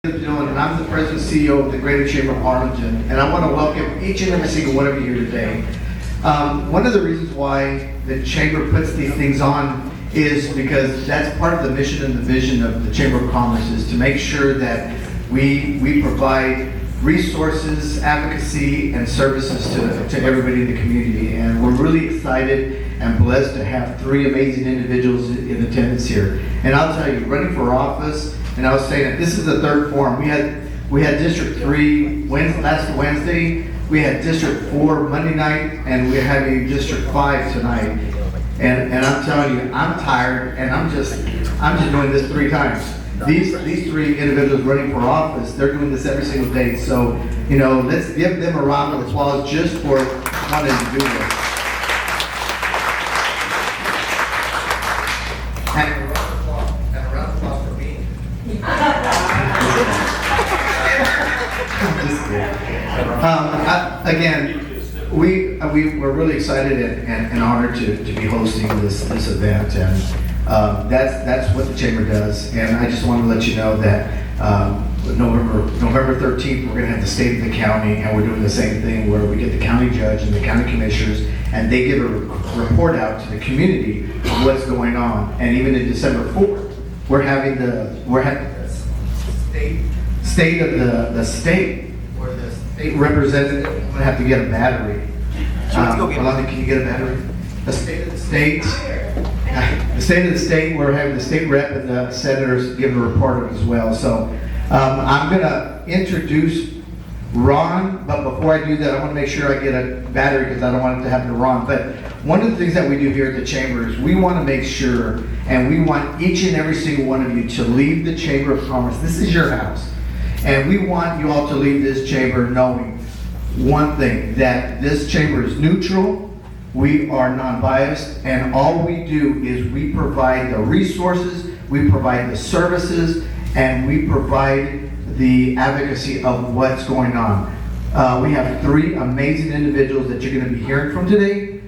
And I'm the President and CEO of the Greater Chamber of Harlingen, and I want to welcome each and every single one of you here today. One of the reasons why the Chamber puts these things on is because that's part of the mission and the vision of the Chamber of Commerce, is to make sure that we provide resources, advocacy, and services to everybody in the community. And we're really excited and blessed to have three amazing individuals in attendance here. And I'll tell you, running for office, and I was saying that this is the third forum. We had District 3 last Wednesday, we had District 4 Monday night, and we're having District 5 tonight. And I'm telling you, I'm tired, and I'm just doing this 3 times. These three individuals running for office, they're doing this every single day. So, you know, let's give them a round of applause just for wanting to do this. And a round of applause for me. Again, we're really excited and honored to be hosting this event, and that's what the Chamber does. And I just want to let you know that November 13th, we're going to have the State of the County, and we're doing the same thing where we get the county judge and the county commissioners, and they give a report out to the community of what's going on. And even in December 4th, we're having the state of the state, where the state representative will have to get a battery. Rolando, can you get a battery? The state of the state. The state of the state, we're having the state rep and the senators give a report as well. So I'm going to introduce Ron, but before I do that, I want to make sure I get a battery because I don't want it to happen to Ron. But one of the things that we do here at the Chamber is we want to make sure, and we want each and every single one of you to leave the Chamber of Commerce. This is your house. And we want you all to leave this chamber knowing one thing, that this chamber is neutral, we are non-biased, and all we do is we provide the resources, we provide the services, and we provide the advocacy of what's going on. We have 3 amazing individuals that you're going to be hearing from today.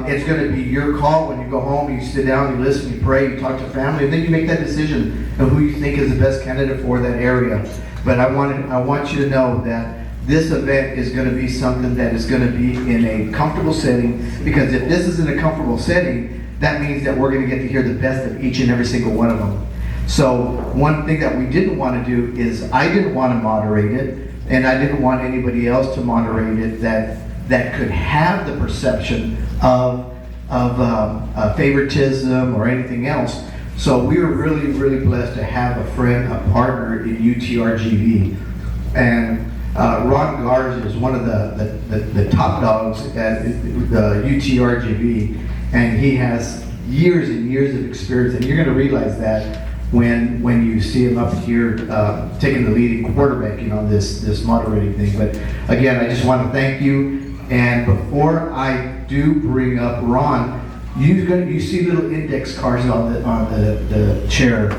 It's going to be your call when you go home, you sit down, you listen, you pray, you talk to family, and then you make that decision of who you think is the best candidate for that area. But I want you to know that this event is going to be something that is going to be in a comfortable setting, because if this is in a comfortable setting, that means that we're going to get to hear the best of each and every single one of them. So one thing that we didn't want to do is I didn't want to moderate it, and I didn't want anybody else to moderate it that could have the perception of favoritism or anything else. So we were really, really blessed to have a friend, a partner in UTRGV. And Ron Garza is one of the top dogs at the UTRGV, and he has years and years of experience. And you're going to realize that when you see him up here taking the lead in quarterbacking on this moderating thing. But again, I just want to thank you. And before I do bring up Ron, you see little index cards on the chair.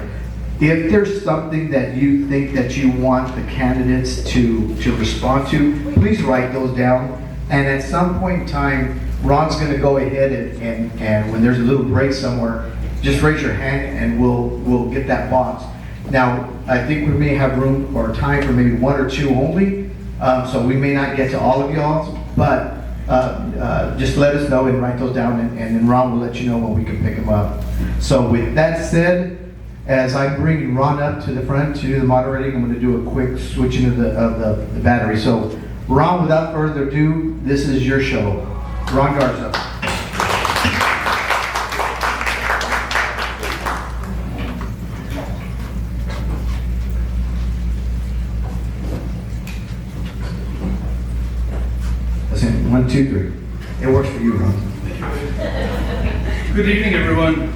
If there's something that you think that you want the candidates to respond to, please write those down. And at some point in time, Ron's going to go ahead and when there's a little break somewhere, just raise your hand and we'll get that box. Now, I think we may have room or time for maybe 1 or 2 only, so we may not get to all of y'all, but just let us know and write those down, and then Ron will let you know when we can pick them up. So with that said, as I bring Ron up to the front to do the moderating, I'm going to do a quick switching of the battery. So Ron, without further ado, this is your show. Ron Garza. That's it. 1, 2, 3. It works for you, Ron. Good evening, everyone.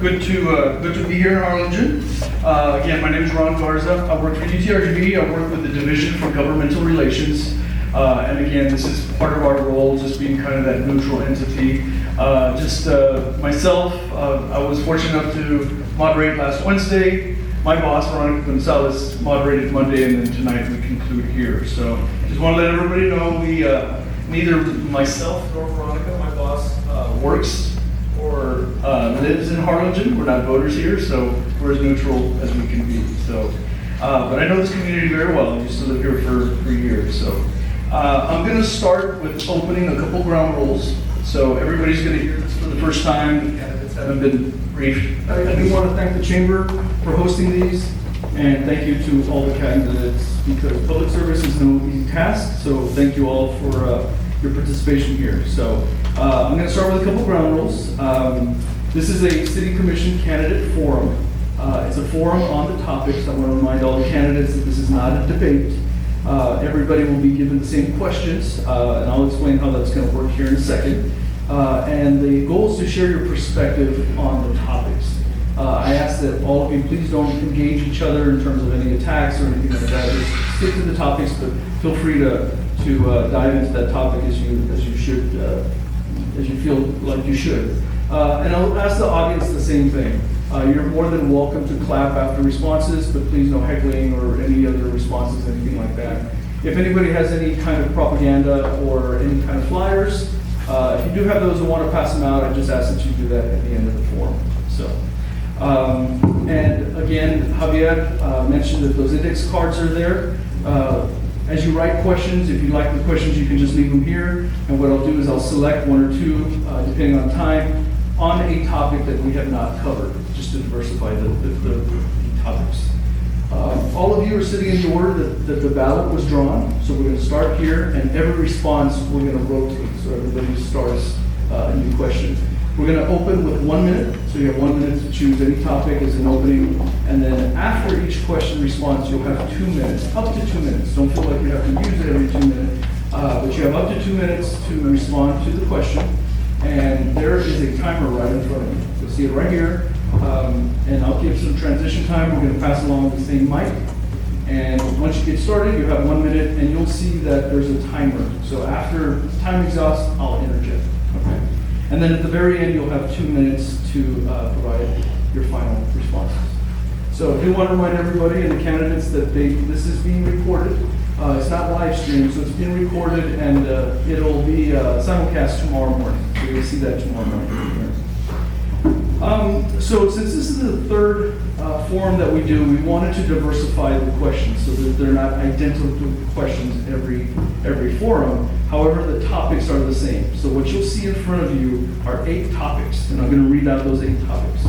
Good to be here in Harlingen. Again, my name is Ron Garza. I work for UTRGV. I work with the Division for Governmental Relations. And again, this is part of our role, just being kind of that neutral entity. Myself, I was fortunate enough to moderate last Wednesday. My boss, Veronica Gonzalez, moderated Monday, and then tonight we conclude here. So just want to let everybody know neither myself nor Veronica, my boss, works or lives in Harlingen. We're not voters here, so we're as neutral as we can be. So But I know this community very well. I used to live here for years. So I'm going to start with opening a couple ground rules. So everybody's going to hear this for the first time. Candidates haven't been briefed. I do want to thank the Chamber for hosting these, and thank you to all the candidates, because public service is no easy task. So thank you all for your participation here. So I'm going to start with a couple ground rules. This is a City Commission candidate forum. It's a forum on the topics. I want to remind all the candidates that this is not a debate. Everybody will be given the same questions, and I'll explain how that's going to work here in a second. And the goal is to share your perspective on the topics. I ask that all of you please don't engage each other in terms of any attacks or anything like that. Just stick to the topics, but feel free to dive into that topic as you should, as you feel like you should. And I'll ask the audience the same thing. You're more than welcome to clap after responses, but please no heckling or any other responses, anything like that. If anybody has any kind of propaganda or any kind of flyers, if you do have those and want to pass them out, I just ask that you do that at the end of the forum. So, and again, Javier mentioned that those index cards are there. As you write questions, if you like the questions, you can just leave them here. And what I'll do is I'll select one or two, depending on time, on a topic that we have not covered, just to diversify the topics. All of you are sitting in the order that the ballot was drawn, so we're going to start here, and every response we're going to rotate, so everybody starts a new question. We're going to open with 1 minute, so you have 1 minute to choose any topic as an opening, and then after each question response, you'll have 2 minutes, up to 2 minutes. Don't feel like you have to use it every 2 minutes, but you have up to 2 minutes to respond to the question. And there is a timer right in front of you. You'll see it right here. And I'll give some transition time. We're going to pass along the same mic. And once you get started, you have 1 minute, and you'll see that there's a timer. So after time exhausts, I'll interject. Okay? And then at the very end, you'll have 2 minutes to provide your final responses. So I do want to remind everybody and the candidates that this is being recorded. It's not live streamed, so it's being recorded, and it'll be simulcast tomorrow morning. So you'll see that tomorrow morning. So since this is the third forum that we do, we wanted to diversify the questions so that they're not identical questions every forum. However, the topics are the same. So what you'll see in front of you are 8 topics, and I'm going to read out those 8 topics.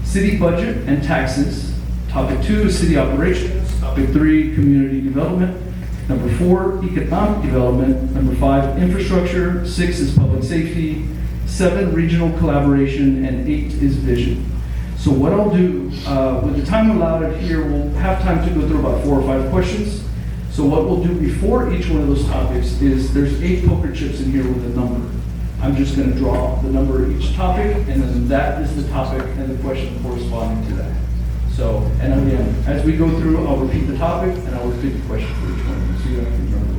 City budget and taxes. Topic 2 is city operations. Topic 3, community development. Number 4, economic development. Number 5, infrastructure. 6 is public safety. 7, regional collaboration. And 8 is vision. So what I'll do, with the time allotted here, we'll have time to go through about 4 or 5 questions. So what we'll do before each one of those topics is there's 8 poker chips in here with a number. I'm just going to draw the number of each topic, and then that is the topic and the question corresponding to that. So, and again, as we go through, I'll repeat the topic and I'll repeat the question for each one, so you don't have to remember.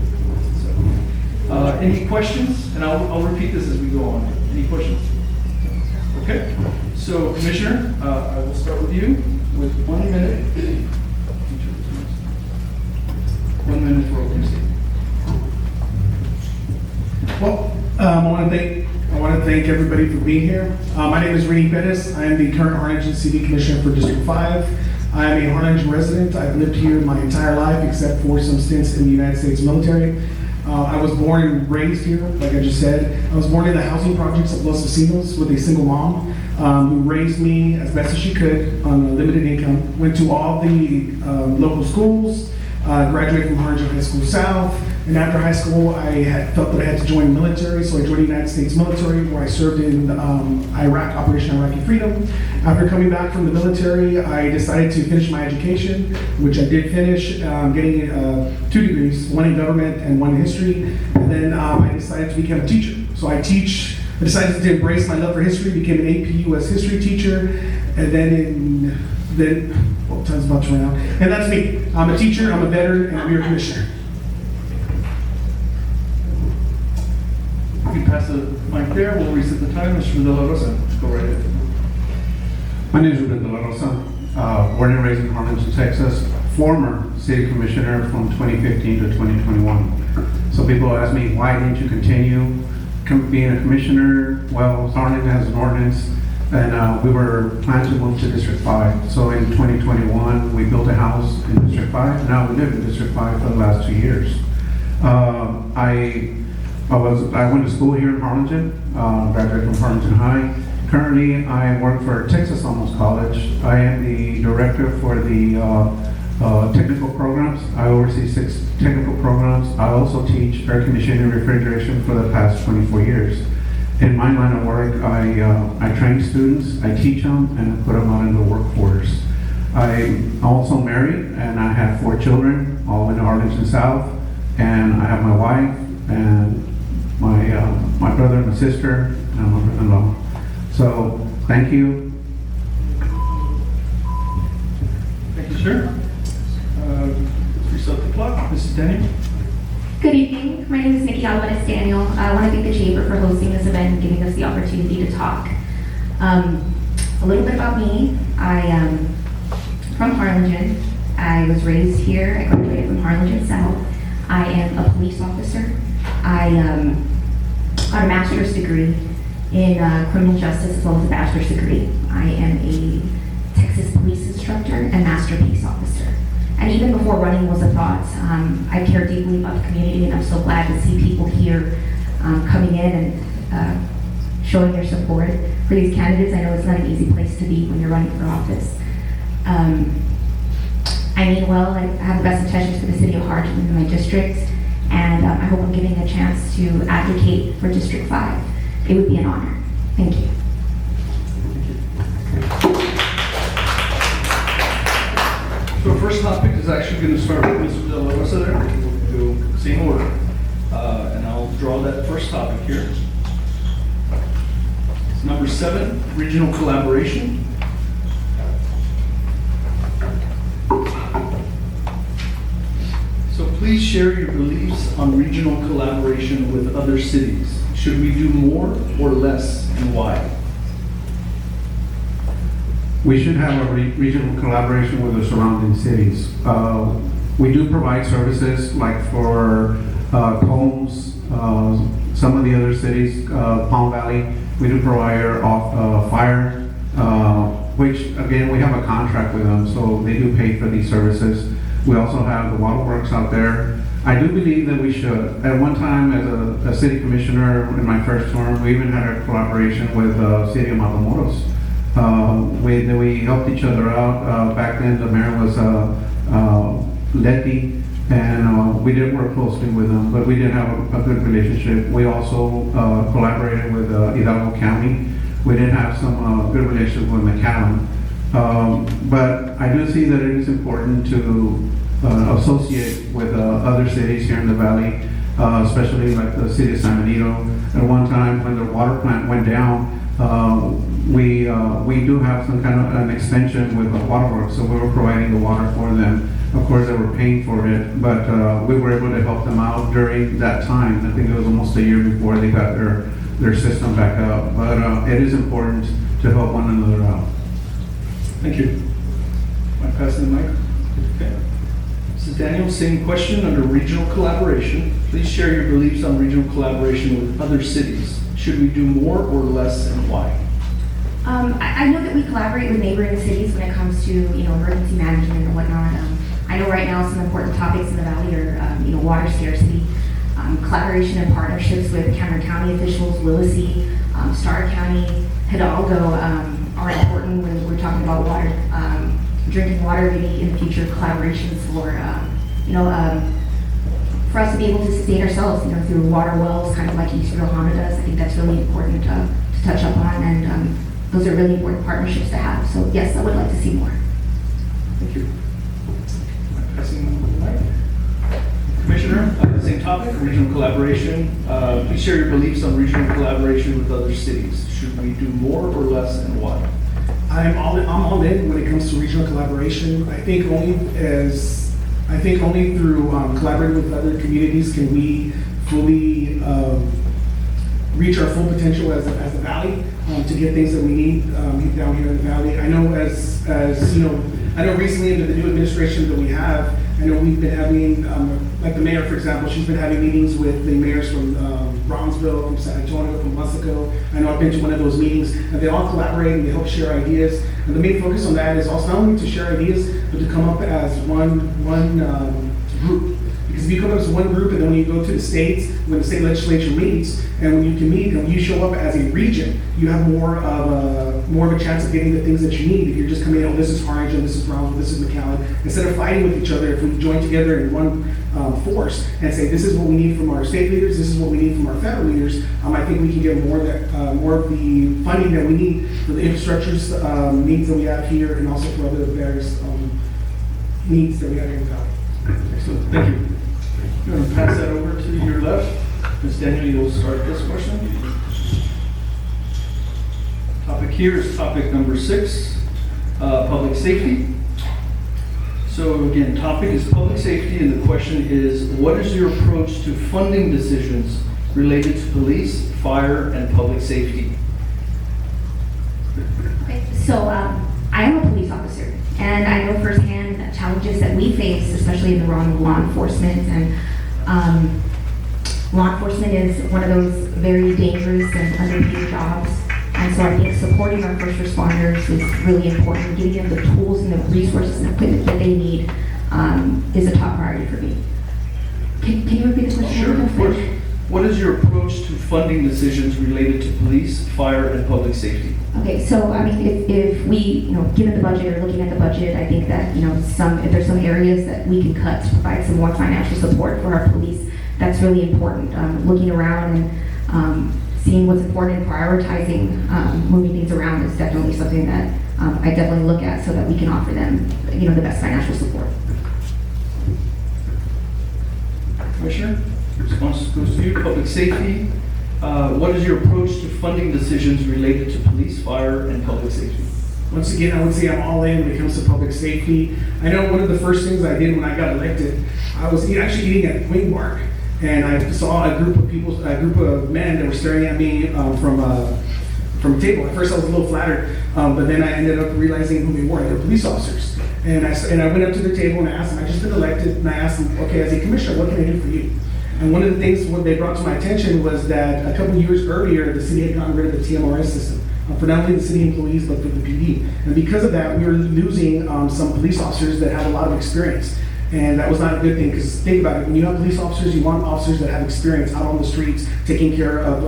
So, any questions? And I'll repeat this as we go on. Any questions? Okay. So, Commissioner, I will start with you with 1 minute. 1 minute for opening statement. Well, I want to thank everybody for being here. My name is Rini Perez. I am the current Harlingen City Commissioner for District 5. I am a Harlingen resident. I've lived here my entire life except for some stints in the United States military. I was born and raised here, like I just said. I was born in the housing projects of Los Vecinos with a single mom who raised me as best as she could on a limited income. Went to all the local schools, graduated from Harlingen High School South. And after high school, I felt that I had to join the military, so I joined the United States military, where I served in Iraq, Operation Iraqi Freedom. After coming back from the military, I decided to finish my education, which I did finish, getting 2 degrees, one in government and one in history. And then I decided to become a teacher. So I decided to embrace my love for history, became an AP US history teacher, and well, time's about to run out. And that's me. I'm a teacher, I'm a veteran, and I'm your commissioner. You can pass the mic there. We'll reset the time. Mr. De La Rosa, go right ahead. My name is Ruben De La Rosa, born and raised in Harlingen, Texas, former city commissioner from 2015 to 2021. So people ask me, why didn't you continue being a commissioner? Well, Harlingen has an ordinance And we were planning to move to District 5. So in 2021, we built a house in District 5. Now we live in District 5 for the last 2 years. I went to school here in Harlingen, graduated from Harlingen High. Currently, I work for Texas Almost College. I am the director for the technical programs. I oversee 6 technical programs. I also teach air conditioning and refrigeration for the past 24 years. In my line of work, I train students, I teach them, and I put them out in the workforce. I'm also married, and I have 4 children, all in Arlington South, and I have my wife, and my brother and my sister, and my brother-in-law. So, thank you. Thank you, sir. Reset the clock. Mrs. Daniel. Good evening. My name is Nikki Alvarez Daniel. I want to thank the Chamber for hosting this event and giving us the opportunity to talk. A little bit about me. I am from Harlingen. I was raised here. I graduated from Harlingen South. I am a police officer. I got a master's degree in criminal justice as well as a bachelor's degree. I am a Texas police instructor and master peace officer. And even before running was a thought, I care deeply about the community, and I'm so glad to see people here coming in and showing their support for these candidates. I know it's not an easy place to be when you're running for office. I mean well, I have the best intentions for the city of Harlingen in my district, and I hope I'm giving a chance to advocate for District 5. It would be an honor. Thank you. So our first topic is actually going to start with Ms. De La Rosa there. We'll go same order. And I'll draw that first topic here. It's number 7, regional collaboration. So please share your beliefs on regional collaboration with other cities. Should we do more or less, and why? We should have a regional collaboration with the surrounding cities. We do provide services like for Combs, some of the other cities, Palm Valley. We do provide fire, which again, we have a contract with them, so they do pay for these services. We also have the waterworks out there. I do believe that we should. At one time, as a city commissioner in my first term, we even had a collaboration with the city of Matamoros. We helped each other out. Back then, the mayor was Letty, and we did work closely with them, but we did have a good relationship. We also collaborated with Hidalgo County. We did have some good relationship with McAllen. But I do see that it is important to associate with other cities here in the valley, especially like the city of San Benito. At one time, when the water plant went down, we do have some kind of an extension with the waterworks, so we were providing the water for them. Of course, they were paying for it, but we were able to help them out during that time. I think it was almost a year before they got their system back up. But it is important to help one another out. Thank you. Am I passing the mic? Okay. Mrs. Daniel, same question under regional collaboration. Please share your beliefs on regional collaboration with other cities. Should we do more or less, and why? I know that we collaborate with neighboring cities when it comes to emergency management and whatnot. I know right now some important topics in the valley are water scarcity, collaboration and partnerships with Cameron County officials, Willacy, Starr County, Hidalgo are important when we're talking about water, drinking water. Maybe in the future collaborations for us to be able to sustain ourselves, through water wells, kind of like East Honda does. I think that's really important to touch up on, and those are really important partnerships to have. So yes, I would like to see more. Thank you. Passing the mic. Commissioner, same topic, regional collaboration. Please share your beliefs on regional collaboration with other cities. Should we do more or less, and why? I'm all in when it comes to regional collaboration. I think only through collaborating with other communities can we fully reach our full potential as a valley to get things that we need down here in the valley. I know I know recently under the new administration that we have, I know we've been having, like the mayor, for example, she's been having meetings with the mayors from Bronzeville, from San Antonio, from Musico. I know I've been to one of those meetings, and they all collaborate and they help share ideas. And the main focus on that is also not only to share ideas, but to come up as one group. Because if you come up as one group, and then when you go to the states, when the state legislature meets, and when you can meet, and when you show up as a region, you have more of a chance of getting the things that you need. If you're just coming in, oh, this is Harlingen, this is Brownsville, this is McAllen, instead of fighting with each other, if we join together in one force and say, this is what we need from our state leaders, this is what we need from our federal leaders, I think we can get more of the funding that we need for the infrastructures needs that we have here, and also for other various needs that we have here in Cali. Excellent, thank you. I'm going to pass that over to your left. Ms. Daniel, you'll start this question. Topic here is topic number 6, public safety. So again, topic is public safety, and the question is, what is your approach to funding decisions related to police, fire, and public safety? Okay, so I am a police officer, and I know firsthand the challenges that we face, especially in the realm of law enforcement. And law enforcement is one of those very dangerous and underpaid jobs. And so I think supporting our first responders is really important. Giving them the tools and the resources and equipment that they need is a top priority for me. Can you repeat the question? Sure, of course. What is your approach to funding decisions related to police, fire, and public safety? Okay, so I mean, if we, given the budget or looking at the budget, I think that, if there's some areas that we can cut to provide some more financial support for our police, that's really important. Looking around and seeing what's important and prioritizing moving things around is definitely something that I definitely look at so that we can offer them, the best financial support. Commissioner, response goes to you. Public safety. What is your approach to funding decisions related to police, fire, and public safety? Once again, I would say I'm all in when it comes to public safety. I know one of the first things I did when I got elected, I was actually eating at Wing Bar, and I saw a group of men that were staring at me from a table. At first, I was a little flattered, but then I ended up realizing who they were. They were police officers. And I went up to the table and I asked them, I just been elected, and I asked them, okay, as a commissioner, what can I do for you? And one of the things what they brought to my attention was that a couple years earlier, the city had gotten rid of the TMRS system for not only the city employees, but for the PD. And because of that, we were losing some police officers that had a lot of experience. And that was not a good thing, because think about it, when you have police officers, you want officers that have experience out on the streets taking care of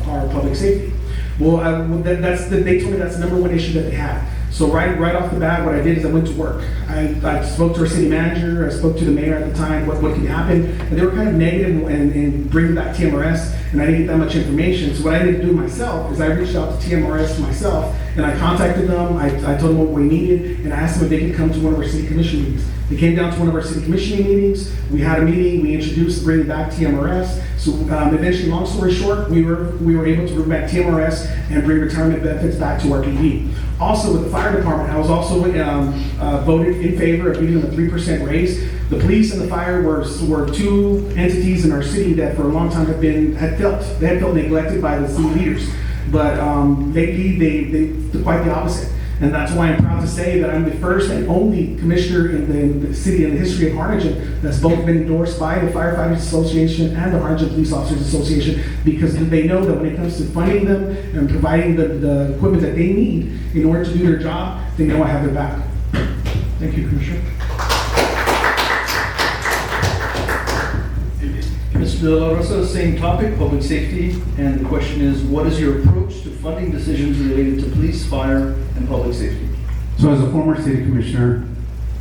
our public safety. Well, they told me that's the number one issue that they had. So right off the bat, what I did is I went to work. I spoke to our city manager, I spoke to the mayor at the time, what could happen, and they were kind of negative and bringing back TMRS, and I didn't get that much information. So what I ended up doing myself is I reached out to TMRS myself, and I contacted them, I told them what we needed, and I asked them if they could come to one of our city commission meetings. They came down to one of our city commissioning meetings, we had a meeting, we introduced bringing back TMRS. So eventually, long story short, we were able to bring back TMRS and bring retirement benefits back to our PD. Also, with the fire department, I was also voted in favor of giving them a 3% raise. The police and the fire were two entities in our city that for a long time had felt neglected by the city leaders. But lately, they're quite the opposite. And that's why I'm proud to say that I'm the first and only commissioner in the city in the history of Harlingen that's both been endorsed by the Firefighters Association and the Harlingen Police Officers Association, because they know that when it comes to funding them and providing the equipment that they need in order to do their job, they know I have their back. Thank you, Commissioner. Ms. De La Rosa, same topic, public safety, and the question is, what is your approach to funding decisions related to police, fire, and public safety? So as a former city commissioner,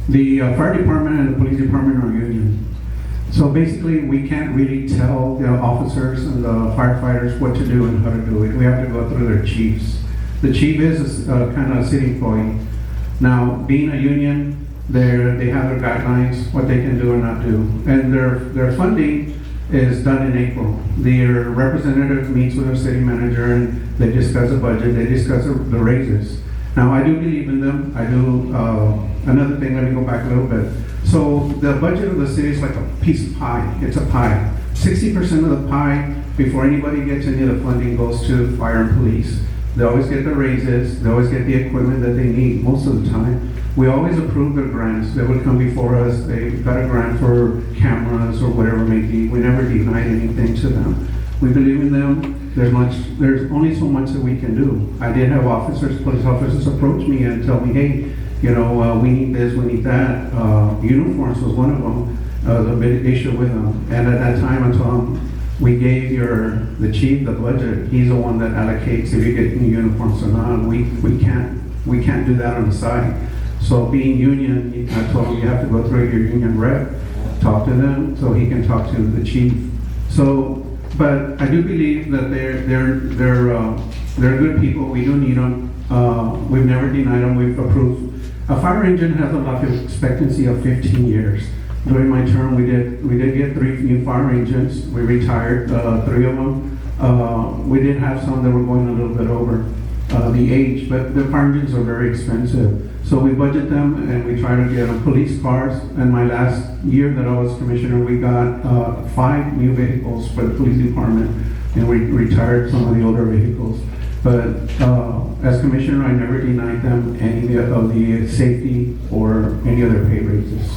the fire department and the police department are union. So basically, we can't really tell the officers and the firefighters what to do and how to do it. We have to go through their chiefs. The chief is kind of a city employee. Now, being a union, they have their guidelines, what they can do and not do. And their funding is done in April. Their representative meets with their city manager and they discuss the budget, they discuss the raises. Now, I do believe in them. I do, another thing, let me go back a little bit. So the budget of the city is like a piece of pie. It's a pie. 60% of the pie, before anybody gets any of the funding, goes to fire and police. They always get the raises, they always get the equipment that they need most of the time. We always approve their grants. They would come before us, they got a grant for cameras or whatever it may be. We never denied anything to them. We believe in them. There's only so much that we can do. I did have police officers approach me and tell me, hey, we need this, we need that. Uniforms was one of them, the big issue with them. And at that time, I told them, we gave the chief the budget. He's the one that allocates if you get new uniforms or not. We can't do that on the side. So being union, I told him you have to go through your union rep, talk to them so he can talk to the chief. So, but I do believe that they're good people. We do need them. We've never denied them. We've approved. A fire engine has a life expectancy of 15 years. During my term, we did get 3 new fire engines. We retired 3 of them. We did have some that were going a little bit over the age, but the fire engines are very expensive. So we budget them and we try to get them police cars. And my last year that I was commissioner, we got 5 new vehicles for the police department, and we retired some of the older vehicles. But as commissioner, I never denied them any of the safety or any other pay raises.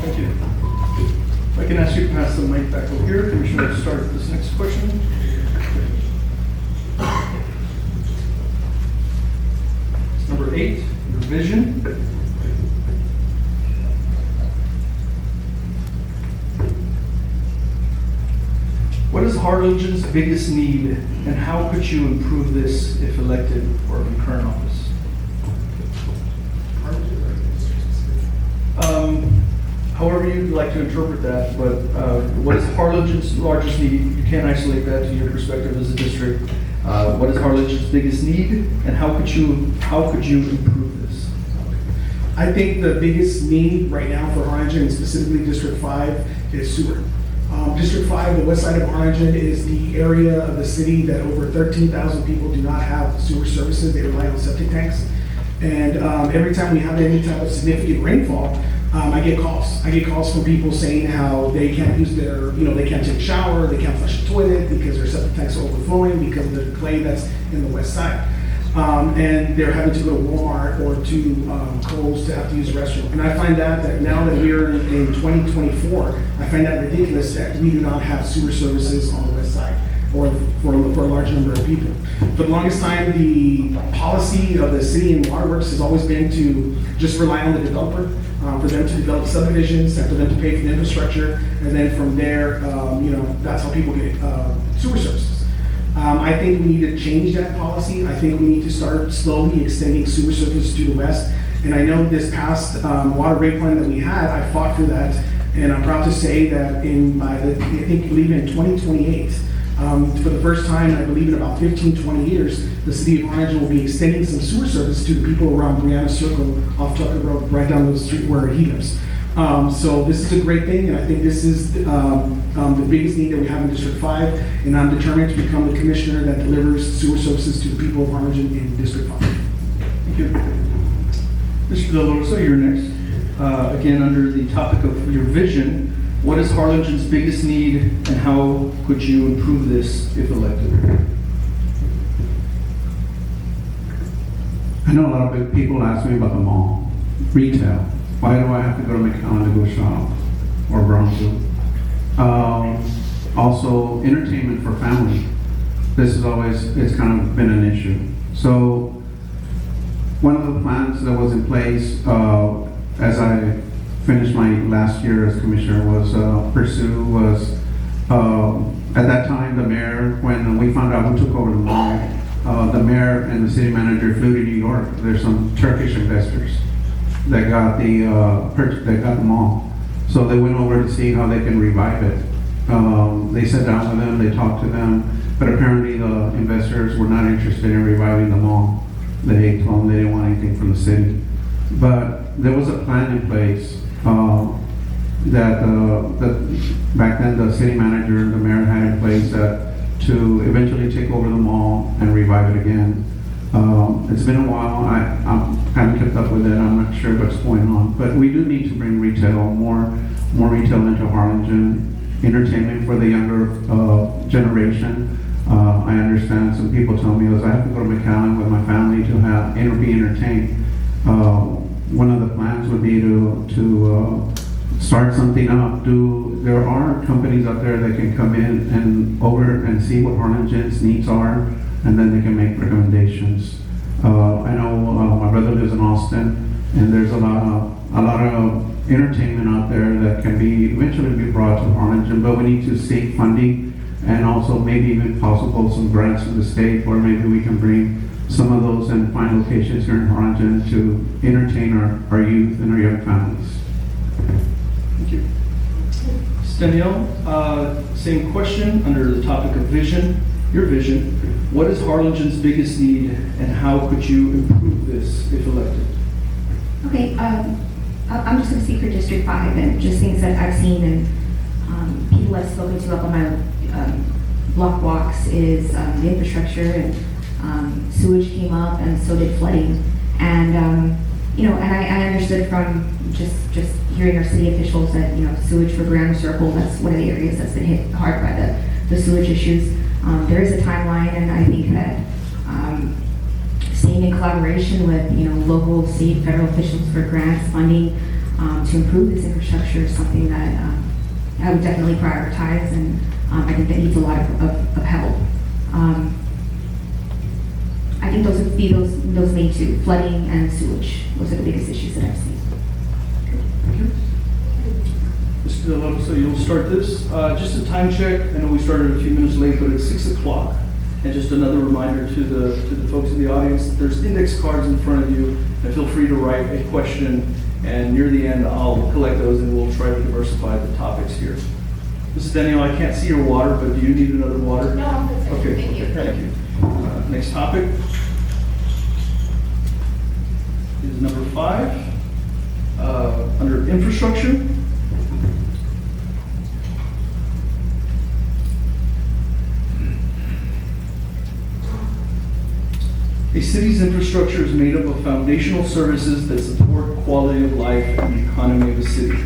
Thank you. If I can ask you to pass the mic back over here, Commissioner, to start this next question. Number 8, your vision. What is Harlingen's biggest need, and how could you improve this if elected or in current office? However you'd like to interpret that, but what is Harlingen's largest need? You can't isolate that to your perspective as a district. What is Harlingen's biggest need, and how could you improve this? I think the biggest need right now for Harlingen, and specifically District 5, is sewer. District 5, the west side of Harlingen, is the area of the city that over 13,000 people do not have sewer services. They rely on septic tanks. And every time we have any type of significant rainfall, I get calls. I get calls from people saying how they can't use they can't take a shower, they can't flush the toilet because their septic tanks are overflowing because of the clay that's in the west side. And they're having to go to Walmart or to Kohl's to have to use the restroom. And I find that now that we're in 2024, I find that ridiculous that we do not have sewer services on the west side or for a large number of people. For the longest time, the policy of the city and waterworks has always been to just rely on the developer, for them to develop subdivisions and for them to pay for the infrastructure. And then from there, that's how people get sewer services. I think we need to change that policy. I think we need to start slowly extending sewer services to the west. And I know this past water rate plan that we had, I fought for that. And I'm proud to say that I believe in 2028, for the first time, I believe in about 15, 20 years, the city of Harlingen will be extending some sewer service to the people around Brianna Circle off Tucker Road, right down the street where he lives. So this is a great thing, and I think this is the biggest need that we have in District 5, and I'm determined to become the commissioner that delivers sewer services to the people of Harlingen in District 5. Thank you. Mr. De La Rosa, you're next. Again, under the topic of your vision, what is Harlingen's biggest need, and how could you improve this if elected? I know a lot of people ask me about the mall, retail. Why do I have to go to McAllen to go shop or Brownsville? Also, entertainment for family. It's kind of been an issue. So, one of the plans that was in place as I finished my last year as commissioner was at that time the mayor, when we found out who took over the mall, the mayor and the city manager flew to New York. There's some Turkish investors that got the mall. So they went over to see how they can revive it. They sat down with them, they talked to them, but apparently the investors were not interested in reviving the mall. They told them they didn't want anything from the city. But there was a plan in place that back then the city manager and the mayor had in place to eventually take over the mall and revive it again. It's been a while. I haven't kept up with it. I'm not sure what's going on. But we do need to bring retail, more retail into Harlingen, entertainment for the younger generation. I understand some people tell me I have to go to McAllen with my family to be entertained. one of the plans would be to start something up. There are companies out there that can come in and see what Harlingen's needs are, and then they can make recommendations. I know my brother lives in Austin, and there's a lot of entertainment out there that can eventually be brought to Harlingen, but we need to seek funding and also maybe even possible some grants from the state, or maybe we can bring some of those and find locations here in Harlingen to entertain our youth and our young families. Thank you. Danielle, same question under the topic of vision. Your vision. What is Harlingen's biggest need, and how could you improve this if elected? Okay, I'm just going to speak for District 5 and just things that I've seen and people I've spoken to up on my block walks is the infrastructure, and sewage came up, and so did flooding. And you know, and I understood from just hearing our city officials that, you know, sewage for Grand Circle, that's one of the areas that's been hit hard by the sewage issues. There is a timeline, and I think that staying in collaboration with, you know, local, state, federal officials for grants, funding to improve this infrastructure is something that I would definitely prioritize, and I think that needs a lot of help. I think those would be those main two, flooding and sewage. Those are the biggest issues that I've seen. Thank you. Mr. Deloso, so you'll start this. Just a time check. I know we started a few minutes late, but it's 6 o'clock. And just another reminder to the folks in the audience, there's index cards in front of you, and feel free to write a question. And near the end, I'll collect those, and we'll try to diversify the topics here. Mrs. Daniel, I can't see your water, but do you need another water? No, I'm good. Okay, Thank you. thank you. Next topic is number 5, under infrastructure. A city's infrastructure is made up of foundational services that support quality of life and the economy of the city.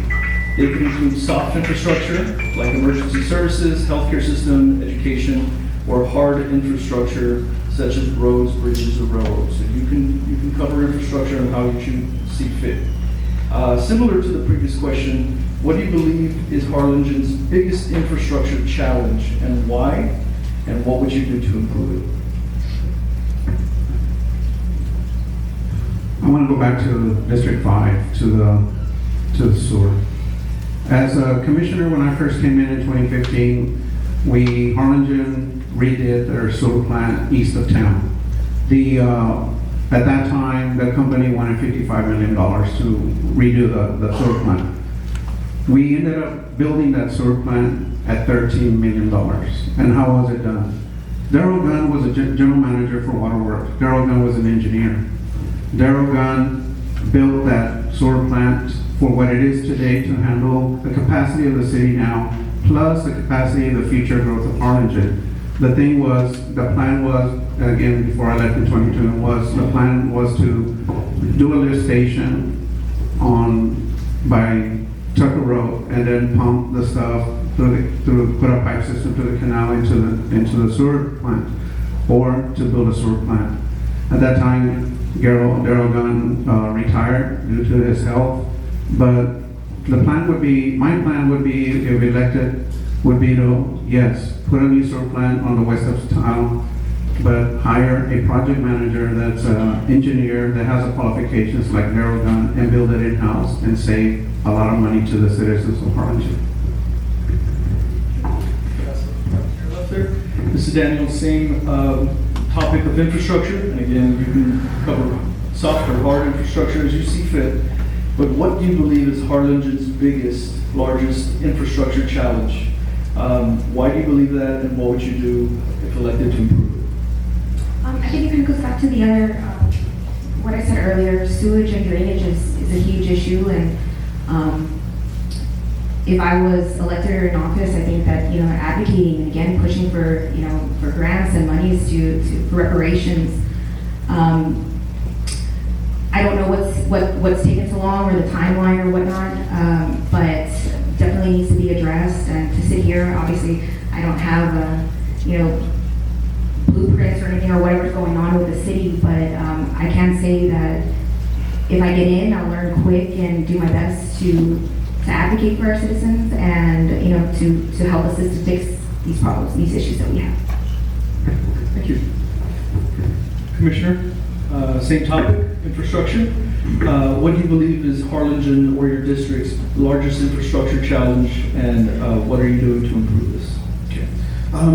They can include soft infrastructure, like emergency services, healthcare system, education, or hard infrastructure, such as roads, bridges, or railroads. So you can cover infrastructure and how you see fit. Similar to the previous question, what do you believe is Harlingen's biggest infrastructure challenge, and why? And what would you do to improve it? I want to go back to District 5, to the sewer. As a commissioner, when I first came in 2015, Harlingen redid their sewer plant east of town. At that time, the company wanted $55 million to redo the sewer plant. We ended up building that sewer plant at $13 million. And how was it done? Darrell Gunn was a general manager for Waterworks. Darrell Gunn was an engineer. Darrell Gunn built that sewer plant for what it is today to handle the capacity of the city now, plus the capacity of the future growth of Harlingen. The plan was, again, before I left in 2022, the plan was to do a lift station by Tucker Road, and then pump the stuff put a pipe system to the canal into the sewer plant, or to build a sewer plant. At that time, Darrell Gunn retired due to his health, but my plan would be, if elected, would be to, yes, put a new sewer plant on the west of town, but hire a project manager that's an engineer that has the qualifications like Darrell Gunn, and build it in-house and save a lot of money to the citizens of Harlingen. Mrs. Daniel, same topic of infrastructure, and again, you can cover soft or hard infrastructure as you see fit, but what do you believe is Harlingen's biggest, largest infrastructure challenge? Why do you believe that, and what would you do if elected to improve it? I think it kind of goes back to the other, what I said earlier, sewage and drainage is a huge issue, and if I was elected or in office, I think that, you know, advocating and again pushing for, you know, for grants and monies for reparations. I don't know what's taken so long, or the timeline or whatnot, but definitely needs to be addressed. And to sit here, obviously, I don't have you know, blueprints or anything or whatever's going on with the city, but I can say that if I get in, I'll learn quick and do my best to advocate for our citizens and, to help us to fix these problems, these issues that we have. Thank you. Commissioner, same topic, infrastructure. What do you believe is Harlingen or your district's largest infrastructure challenge, and what are you doing to improve this? Okay.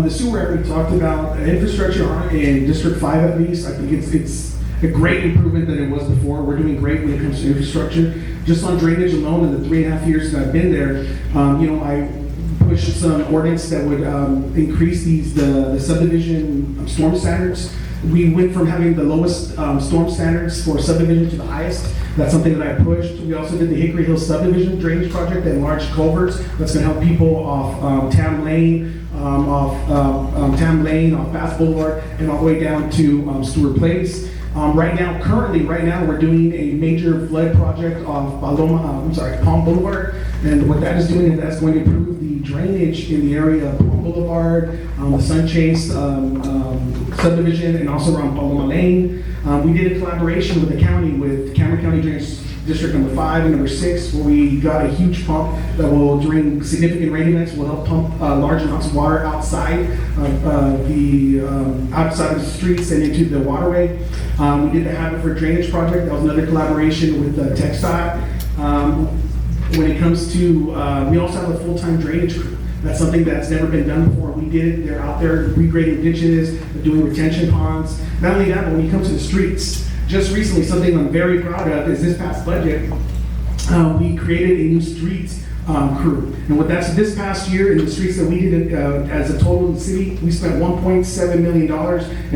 The sewer area we talked about, infrastructure in District 5 at least, I think it's a great improvement than it was before. We're doing great when it comes to infrastructure. Just on drainage alone, in the 3.5 years that I've been there, I pushed some ordinance that would increase the subdivision storm standards. We went from having the lowest storm standards for subdivision to the highest. That's something that I pushed. We also did the Hickory Hill subdivision drainage project that enlarged culverts. That's going to help people off Tam Lane, off Bass Boulevard, and all the way down to Stewart Place. Currently, we're doing a major flood project off Palm Boulevard, and what that is doing is that's going to improve the drainage in the area of Palm Boulevard, the Sun Chase subdivision, and also around Paloma Lane. We did a collaboration with the county, with Cameron County Drainage District number 5 and number 6, where we got a huge pump that will, during significant rain events, will help pump large amounts of water outside of the streets and into the waterway. We did the Habitat Drainage project. That was another collaboration with TxDOT. When it comes to, we also have a full-time drainage crew. That's something that's never been done before. We did it. They're out there regrading ditches, doing retention ponds. Not only that, but when you come to the streets, just recently, something I'm very proud of is this past budget, we created a new street crew. And what that's this past year in the streets that we did as a total in the city, we spent $1.7 million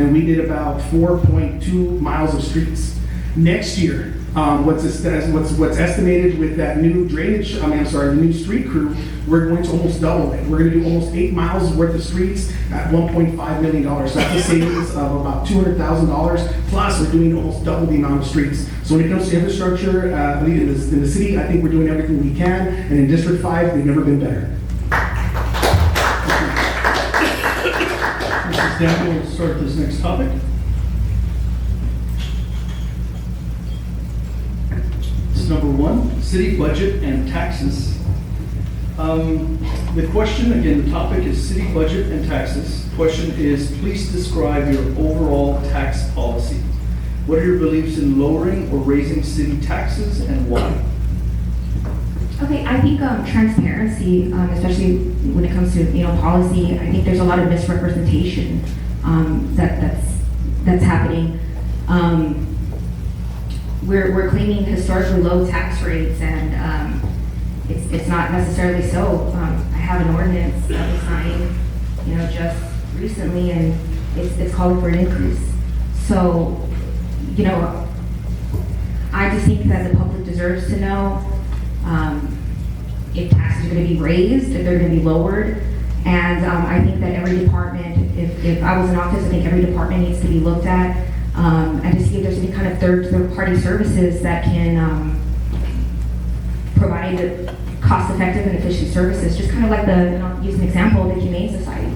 and we did about 4.2 miles of streets. Next year, what's estimated with that new the new street crew, we're going to almost double it. We're going to do almost 8 miles worth of streets at $1.5 million. So that's a savings of about $200,000. Plus, we're doing almost double the amount of streets. So when it comes to infrastructure, in the city, I think we're doing everything we can. And in District 5, they've never been better. Mrs. Daniel will start this next topic. Number 1, city budget and taxes. The question, again, the topic is city budget and taxes. Question is, please describe your overall tax policy. What are your beliefs in lowering or raising city taxes and why? Okay, I think transparency, especially when it comes to policy, I think there's a lot of misrepresentation that's happening. We're claiming historically low tax rates, and it's not necessarily so. I have an ordinance that was signed, just recently, and it's calling for an increase. So, I just think that the public deserves to know if taxes are going to be raised, if they're going to be lowered, and I think that every department, if I was in office, I think every department needs to be looked at. And to see if there's any kind of third-party services that can provide cost-effective and efficient services. Just kind of like I'll use an example, the Humane Society,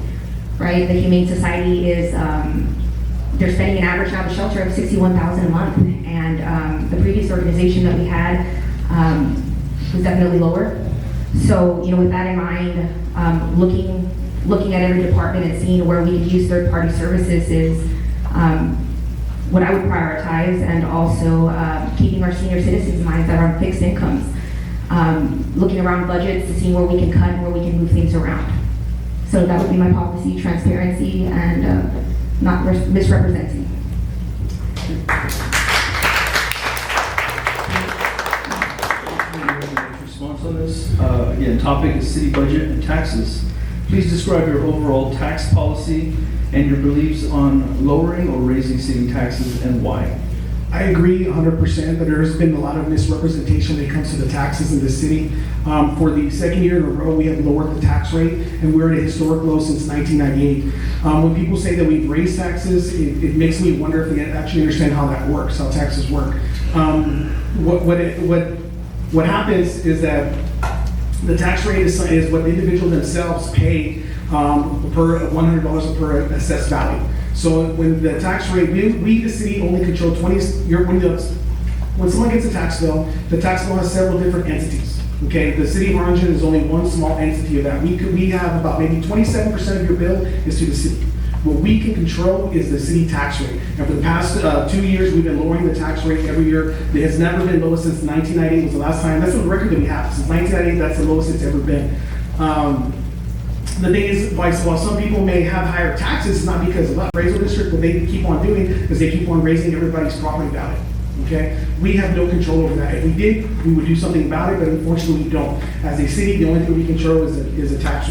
right? The Humane Society is, they're spending an average now at the shelter of $61,000 a month, and the previous organization that we had was definitely lower. So, with that in mind, looking at every department and seeing where we can use third-party services is what I would prioritize, and also keeping our senior citizens' minds that are on fixed incomes, looking around budgets to see where we can cut and where we can move things around. So that would be my policy: transparency and not misrepresenting. Response on this? Again, topic is city budget and taxes. Please describe your overall tax policy and your beliefs on lowering or raising city taxes and why. I agree 100% that there has been a lot of misrepresentation when it comes to the taxes in the city. For the second year in a row, we have lowered the tax rate, and we're at a historic low since 1998. When people say that we've raised taxes, it makes me wonder if they actually understand how that works, how taxes work. What happens is that the tax rate is what the individual themselves pay per $100 per assessed value. So when the tax rate, we the city only control 20. One when someone gets a tax bill, the tax bill has several different entities. Okay, the city of Harlingen is only one small entity of that. We have about maybe 27% of your bill is to the city. What we can control is the city tax rate. And for the past 2 years, we've been lowering the tax rate every year. It has never been lower since 1998 was the last time. That's the record that we have. Since 1998, that's the lowest it's ever been. The thing is, while some people may have higher taxes, it's not because of appraisal district. What they keep on doing is they keep on raising everybody's property value. Okay, we have no control over that. If we did, we would do something about it, but unfortunately we don't. As a city, the only thing we control is the tax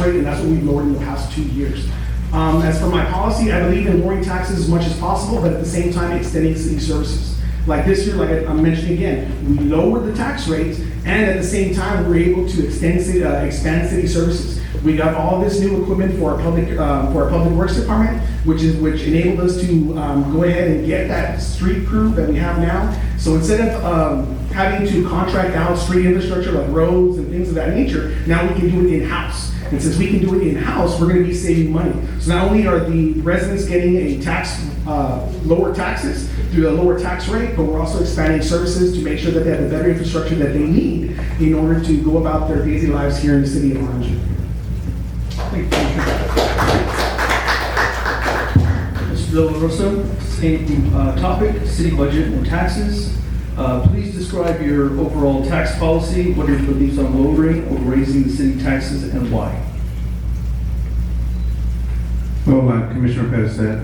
rate, and that's what we've lowered in the past 2 years. As for my policy, I believe in lowering taxes as much as possible, but at the same time extending city services. Like this year, like I'm mentioning again, we lowered the tax rates, and at the same time, we're able to expand city services. We got all this new equipment for our public works department, which enabled us to go ahead and get that street crew that we have now. So instead of having to contract out street infrastructure like roads and things of that nature, now we can do it in-house. And since we can do it in-house, we're going to be saving money. So not only are the residents getting lower taxes through a lower tax rate, but we're also expanding services to make sure that they have the better infrastructure that they need in order to go about their daily lives here in the city of Harlingen. Mr. De La Rosa, same topic, city budget and taxes. Please describe your overall tax policy. What are your beliefs on lowering or raising the city taxes and why? Well, like Commissioner Perez said,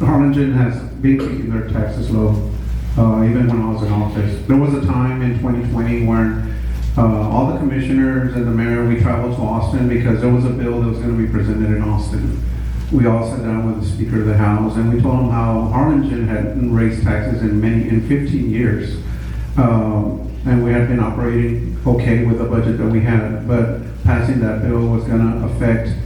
Harlingen has been keeping their taxes low, even when I was in office. There was a time in 2020 when all the commissioners and the mayor, we traveled to Austin because there was a bill that was going to be presented in Austin. We all sat down with the Speaker of the House and we told him how Harlingen hadn't raised taxes in 15 years. And we had been operating okay with the budget that we had, but passing that bill was going to affect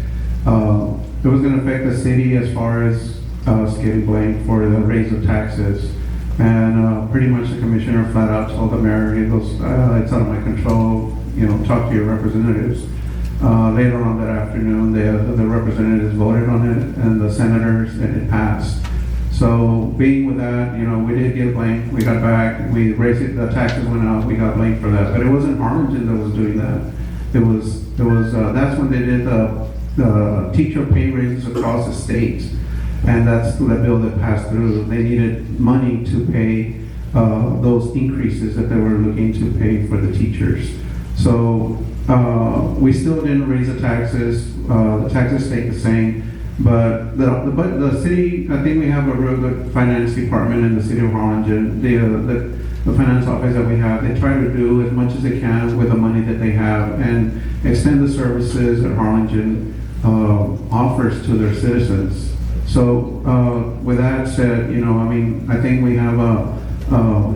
the city as far as us getting blamed for the raise of taxes. And pretty much the commissioner flat out told the mayor, he goes, it's out of my control, talk to your representatives. Later on that afternoon, the representatives voted on it and the senators, and it passed. So being with that, we did get blamed. We got back, we raised it, the taxes went up, we got blamed for that. But it wasn't Harlingen that was doing that. That's when they did the teacher pay raises across the state. And that's the bill that passed through. They needed money to pay those increases that they were looking to pay for the teachers. So we still didn't raise the taxes. The taxes stayed the same. But the city, I think we have a real good finance department in the city of Harlingen. The finance office that we have, they try to do as much as they can with the money that they have and extend the services that Harlingen offers to their citizens. So with that said, I think we have a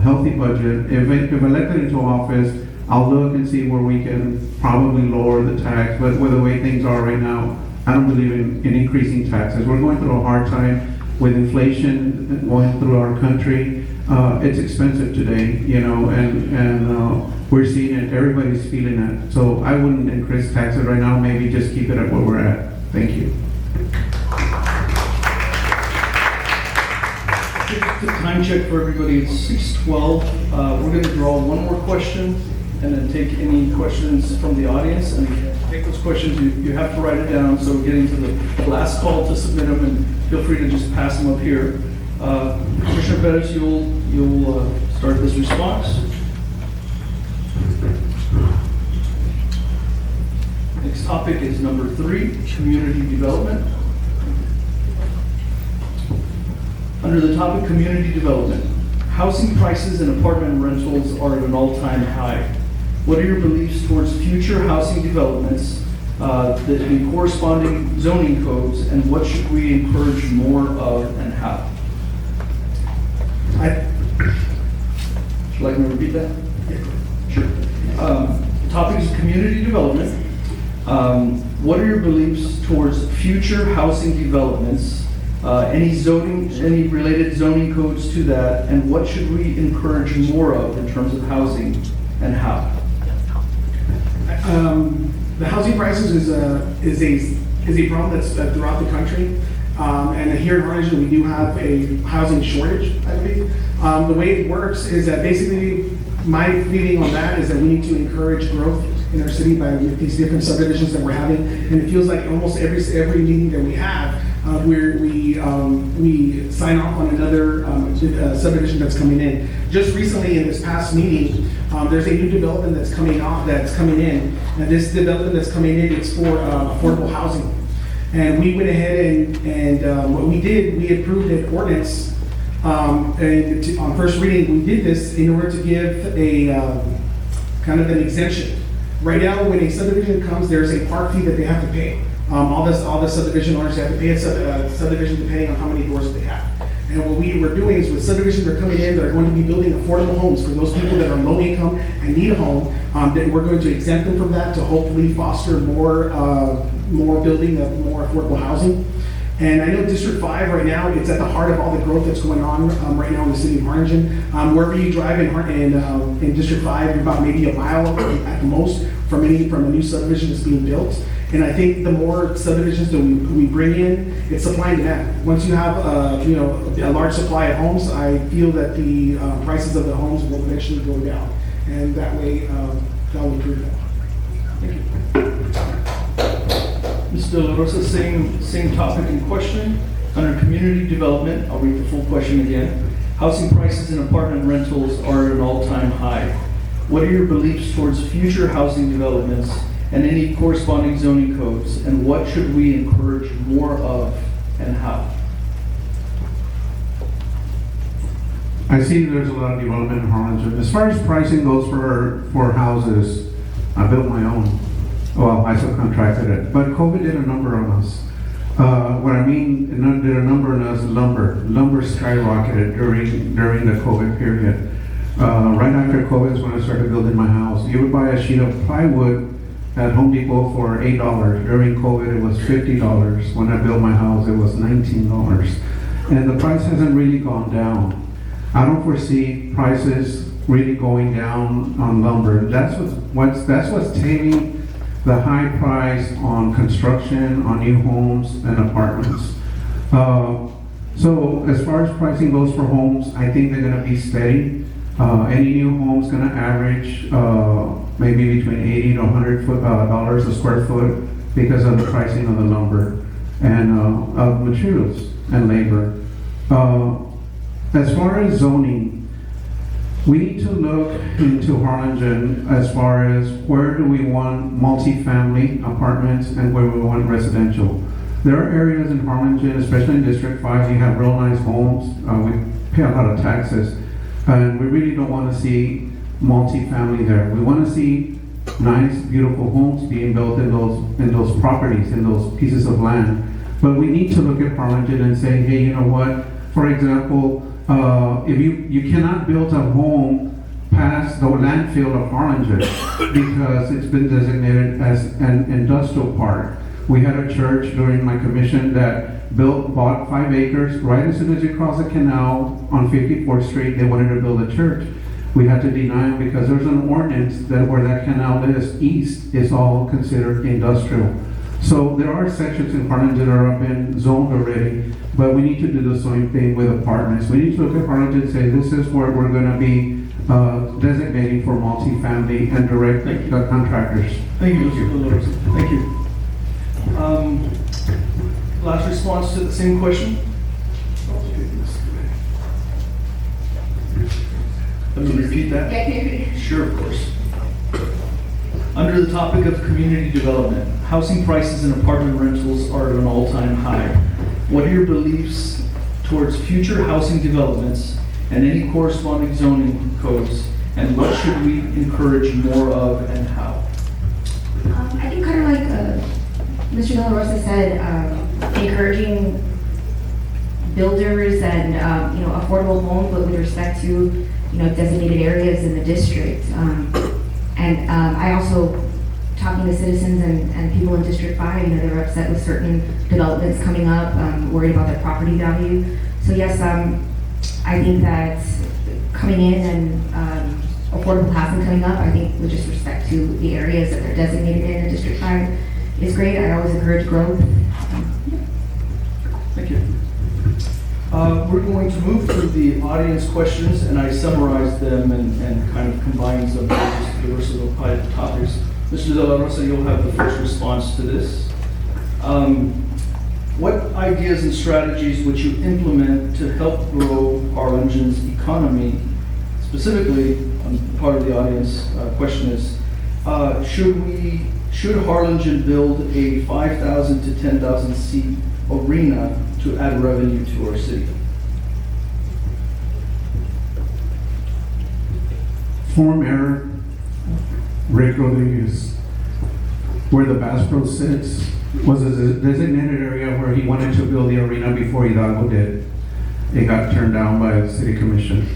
healthy budget. If elected into office, I'll look and see where we can probably lower the tax. But with the way things are right now, I don't believe in increasing taxes. We're going through a hard time with inflation going through our country. It's expensive today, and we're seeing it. Everybody's feeling it. So I wouldn't increase taxes right now. Maybe just keep it at where we're at. Thank you. Time check for everybody, it's 6:12. We're going to draw one more question and then take any questions from the audience. And take those questions, you have to write it down, so we're getting to the last call to submit them, and feel free to just pass them up here. Commissioner Perez, you'll start this response. Next topic is number 3, community development. Under the topic community development, housing prices and apartment rentals are at an all-time high. What are your beliefs towards future housing developments, the corresponding zoning codes, and what should we encourage more of and how? Would you like me to repeat that? Sure. The topic is community development. What are your beliefs towards future housing developments? Any related zoning codes to that, and what should we encourage more of in terms of housing and how? The housing prices is a problem that's throughout the country. And here in Harlingen, we do have a housing shortage, I believe. The way it works is that basically, my feeling on that is that we need to encourage growth in our city by with these different subdivisions that we're having. And it feels like almost every meeting that we have, we sign off on another subdivision that's coming in. Just recently in this past meeting, there's a new development that's coming in. And this development that's coming in is for affordable housing. And we went ahead and what we did, we approved an ordinance. On first reading, we did this in order to give a kind of an exemption. Right now, when a subdivision comes, there's a park fee that they have to pay. All the subdivision owners have to pay a subdivision depending on how many doors they have. And what we were doing is with subdivisions that are coming in that are going to be building affordable homes for those people that are low income and need a home, then we're going to exempt them from that to hopefully foster more building of more affordable housing. And I know District 5 right now, it's at the heart of all the growth that's going on right now in the city of Harlingen. Wherever you drive in District 5, you're about maybe a mile at the most from a new subdivision that's being built. And I think the more subdivisions that we bring in, it's supply and demand. Once you have a large supply of homes, I feel that the prices of the homes will eventually go down. And that way, that will improve that. Thank you. Ms. De La Rosa, same topic in question. Under community development, I'll read the full question again. Housing prices and apartment rentals are at an all-time high. What are your beliefs towards future housing developments and any corresponding zoning codes, and what should we encourage more of and how? I see there's a lot of development in Harlingen. As far as pricing goes for houses, I built my own. Well, I subcontracted it, but COVID did a number on us. What I mean, did a number on us, lumber. Lumber skyrocketed during the COVID period. Right after COVID is when I started building my house. You would buy a sheet of plywood at Home Depot for $8. During COVID, it was $50. When I built my house, it was $19. And the price hasn't really gone down. I don't foresee prices really going down on lumber. That's what's taming the high price on construction, on new homes and apartments. So as far as pricing goes for homes, I think they're gonna be steady. Any new home's gonna average maybe between $80 to $100 a square foot because of the pricing of the lumber and of materials and labor. As far as zoning, we need to look into Harlingen as far as where do we want multifamily apartments and where we want residential. There are areas in Harlingen, especially in District 5, you have real nice homes. We pay a lot of taxes, and we really don't want to see multifamily there. We want to see nice, beautiful homes being built in those properties, in those pieces of land. But we need to look at Harlingen and say, hey, you know what? For example, if you cannot build a home past the landfill of Harlingen because it's been designated as an industrial park. We had a church during my commission that bought 5 acres right as soon as you cross the canal on 54th Street. They wanted to build a church. We had to deny them because there's an ordinance that where that canal is east is all considered industrial. So there are sections in Harlingen that are up in zoned already, but we need to do the same thing with apartments. We need to look at Harlingen and say this is where we're going to be designating for multifamily and direct contractors. Thank you, Mr. Dolores. Thank you. Last response to the same question? Let me repeat that. Yeah, can you repeat? Sure, of course. Under the topic of community development, housing prices and apartment rentals are at an all-time high. What are your beliefs towards future housing developments and any corresponding zoning codes, and what should we encourage more of and how? I think kind of like Mr. De La Rosa said, encouraging builders and affordable homes, but with respect to designated areas in the district. And I also, talking to citizens and people in District 5, they're upset with certain developments coming up, worried about their property value. So yes, I think that coming in and affordable housing coming up, I think with just respect to the areas that they're designated in District 5 is great. I always encourage growth. Thank you. We're going to move to the audience questions, and I summarized them and kind of combined some versatile topics. Mr. De La Rosa, you'll have the first response to this. What ideas and strategies would you implement to help grow Harlingen's economy? Specifically, part of the audience question is, should Harlingen build a 5,000 to 10,000 seat arena to add revenue to our city? Former Mayor Rick Rodriguez, where the Bass Pro sits, was a designated area where he wanted to build the arena before Hidalgo did. It got turned down by the city commission.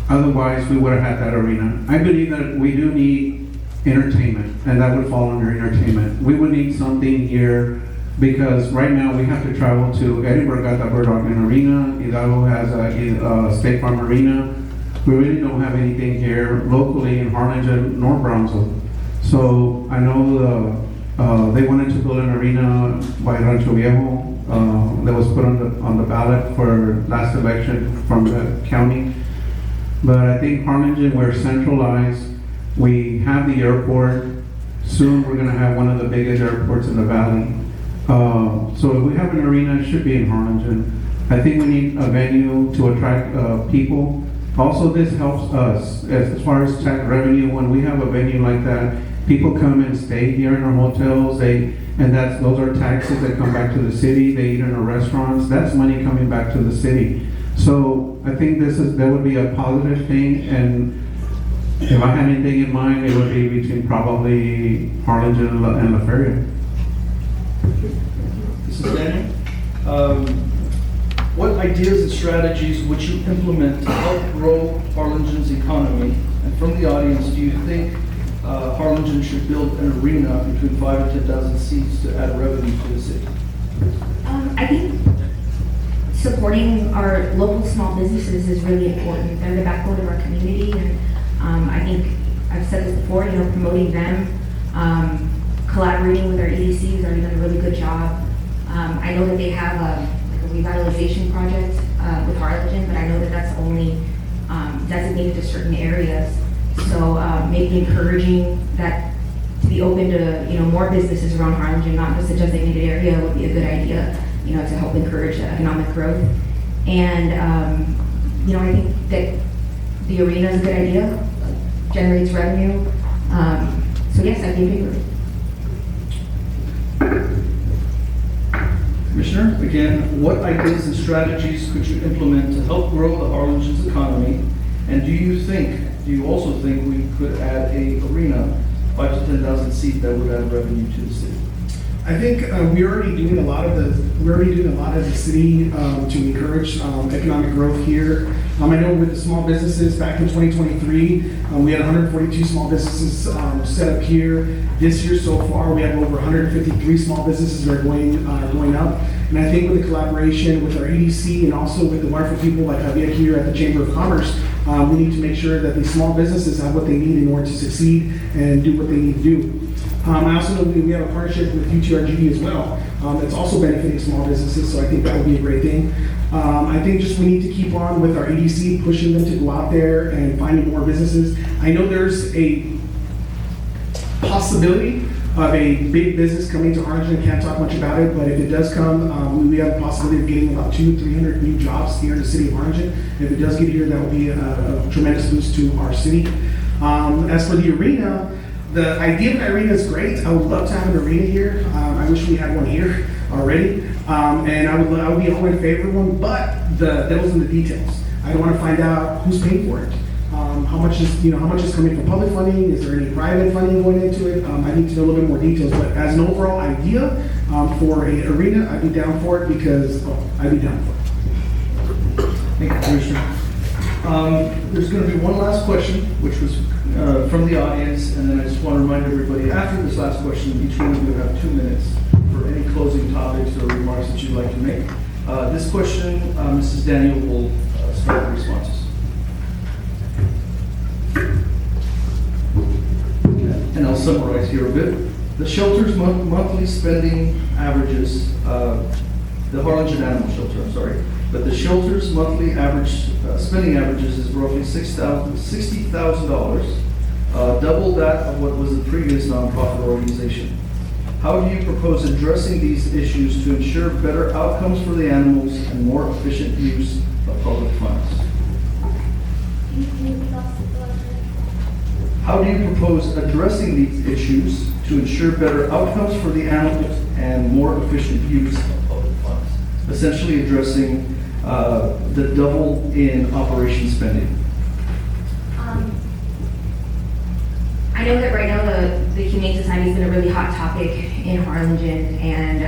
Otherwise, we would have had that arena. I believe that we do need entertainment, and that would fall under entertainment. We would need something here because right now we have to travel to Edinburgh, got the Bird Dogging Arena. Hidalgo has a State Farm Arena. We really don't have anything here locally in Harlingen nor Brownsville. So I know they wanted to build an arena by Rancho Viejo that was put on the ballot for last election from the county. But I think Harlingen, we're centralized. We have the airport. Soon we're going to have one of the biggest airports in the valley. So if we have an arena, it should be in Harlingen. I think we need a venue to attract people. Also, this helps us as far as tax revenue. When we have a venue like that, people come and stay here in our hotels. Those are taxes that come back to the city. They eat in our restaurants. That's money coming back to the city. So I think that would be a positive thing. And if I had anything in mind, it would be between probably Harlingen and La Feria. Mrs. Daniel, what ideas and strategies would you implement to help grow Harlingen's economy? And from the audience, do you think Harlingen should build an arena between 5,000 and 10,000 seats to add revenue to the city? I think supporting our local small businesses is really important. They're the backbone of our community, and I think I've said this before, promoting them, collaborating with our EDCs are doing a really good job. I know that they have a revitalization project with Harlingen, but I know that that's only designated to certain areas. So maybe encouraging that to be open to more businesses around Harlingen, not just a designated area, would be a good idea. To help encourage economic growth. And I think that the arena is a good idea, generates revenue. So yes, I'd be in favor. Commissioner, again, what ideas and strategies could you implement to help grow the Harlingen's economy? And do you also think we could add a arena, 5,000 to 10,000 seat that would add revenue to the city? I think we're already doing a lot as a city to encourage economic growth here. I know with the small businesses back in 2023, we had 142 small businesses set up here. This year so far, we have over 153 small businesses that are going up. And I think with the collaboration with our EDC and also with the wonderful people like Javier here at the Chamber of Commerce, we need to make sure that these small businesses have what they need in order to succeed and do what they need to do. I also know we have a partnership with UTRGV as well. It's also benefiting small businesses, so I think that would be a great thing. I think just we need to keep on with our EDC, pushing them to go out there and finding more businesses. I know there's a possibility of a big business coming to Harlingen. Can't talk much about it, but if it does come, we have a possibility of getting about 200-300 new jobs here in the city of Harlingen. If it does get here, that will be a tremendous boost to our city. As for the arena, the idea of an arena is great. I would love to have an arena here. I wish we had one here already. And I would be all in favor of one, but the devil's in the details. I want to find out who's paying for it. How much is coming from public funding? Is there any private funding going into it? I need to know a little bit more details. But as an overall idea for an arena, I'd be down for it because I'd be down for it. Thank you, Commissioner. There's going to be one last question, which was from the audience, and then I just want to remind everybody, after this last question, each one of you have 2 minutes for any closing topics or remarks that you'd like to make. This question, Mrs. Daniel will start the responses. And I'll summarize here a bit. The shelter's monthly spending averages, the Harlingen Animal Shelter, but the shelter's monthly average spending averages is roughly $60,000, double that of what was the previous nonprofit organization. How do you propose addressing these issues to ensure better outcomes for the animals and more efficient use of public funds? How do you propose addressing these issues to ensure better outcomes for the animals and more efficient use of public funds? Essentially addressing the double in operation spending. I know that right now the Humane Society has been a really hot topic in Harlingen, and